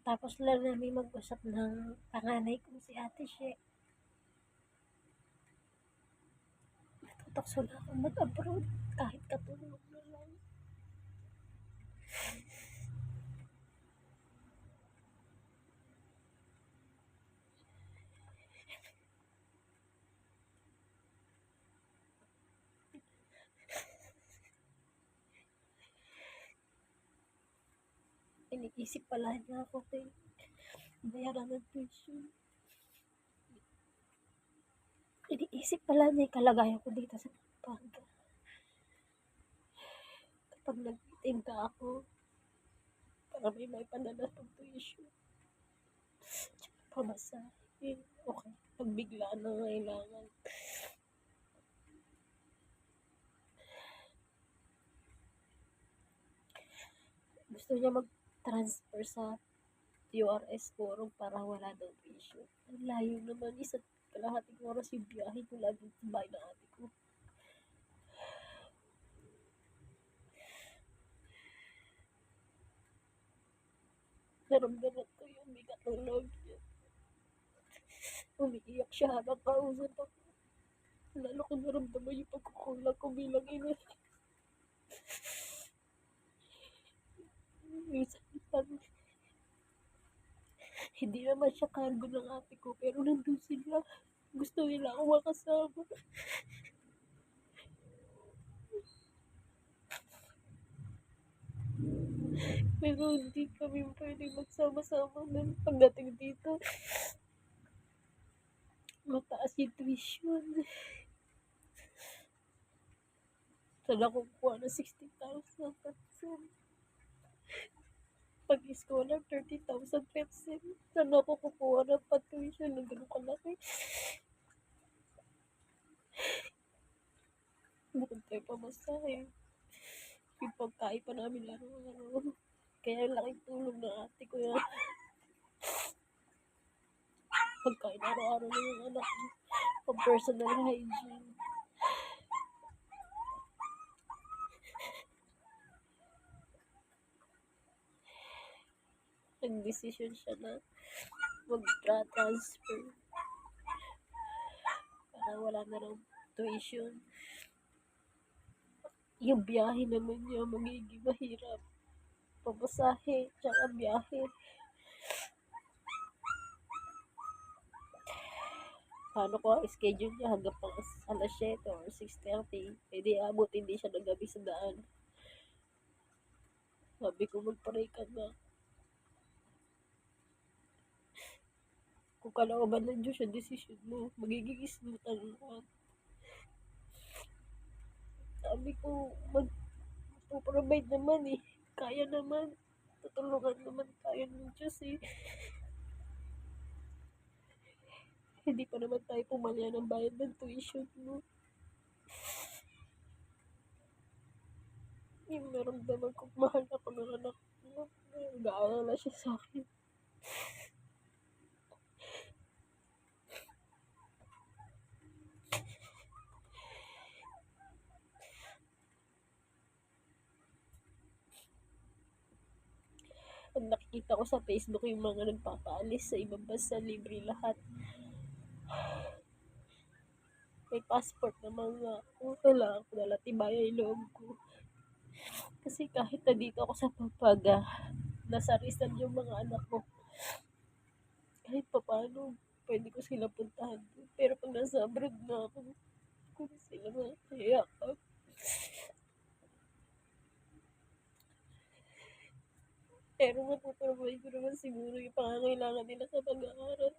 Kakatapos lang namin mag-usap ng panganay kong si Ate She. Natutokso na akong mag-abroad kahit katulong na lang. Iniisip pala niya ako kay bayaran ng tuition. Iniisip pala niya yung kalagayan ko dito sa Pampanga. Kapag nagtitinda ako, para may padala ng tuition. Tsaka pamasahe. Okay, pag bigla na kailangan. Gusto niya mag-transfer sa URS Forum para wala daw tuition. Ang layo naman, isa't kalahating oras yung biyahe ko lagi sa bahay ng ate ko. Naramdaman ko yung bigat ng loob niya. Umiiyak siya habang kausap ako. Lalo ko naramdaman yung pagkukulang ko bilang ina. Minsan, hindi naman siya cargo ng ate ko, pero nandun sila. Gusto nila ako makasama. Pero hindi kami pwede magsama-sama ng pagdating dito. Mataas yung tuition. Saan ako kukuha ng 60,000 pesos? Pag scholar, 30,000 pesos. Saan ako kukuha ng patuition na gano'ng kalaki? Bukod kayo pamasahe. Yung pagkain pa namin laro-laro. Kaya laking tulong ng ate ko yan. Pagkain araw-araw na yung anak ko. Pag personal hygiene. Nag-decision siya na mag-transfer para wala na lang tuition. Yung biyahe naman niya magiging mahirap. Pamasahe, tsaka biyahe. Paano ko ang schedule niya hanggang pang alas 7 or 6:30? Eh di abot, hindi siya nagabi sa daan. Sabi ko, magparay ka na. Kung kalooban ng Diyos yung desisyon mo, magiging smooth ang lahat. Sabi ko, mag-provide naman eh. Kaya naman. Tutulungan naman tayo ng Diyos eh. Hindi pa naman tayo pumalya ng bayad ng tuition mo. Yung naramdaman ko, mahal ako ng anak ko. Nag-aalala siya sa akin. Pag nakikita ko sa Facebook yung mga nagpapaalis sa ibang bansa, libre lahat. May passport na mga kailangan ko na tibayan yung loob ko. Kasi kahit na dito ako sa Pampanga, nasa Rizal yung mga anak ko. Kahit pa paano, pwede ko sila puntahan. Pero pag nasa abroad na ako, kung sila makakayakap. Pero mapuprovide ko naman siguro yung pangangailangan nila sa pag-aaral.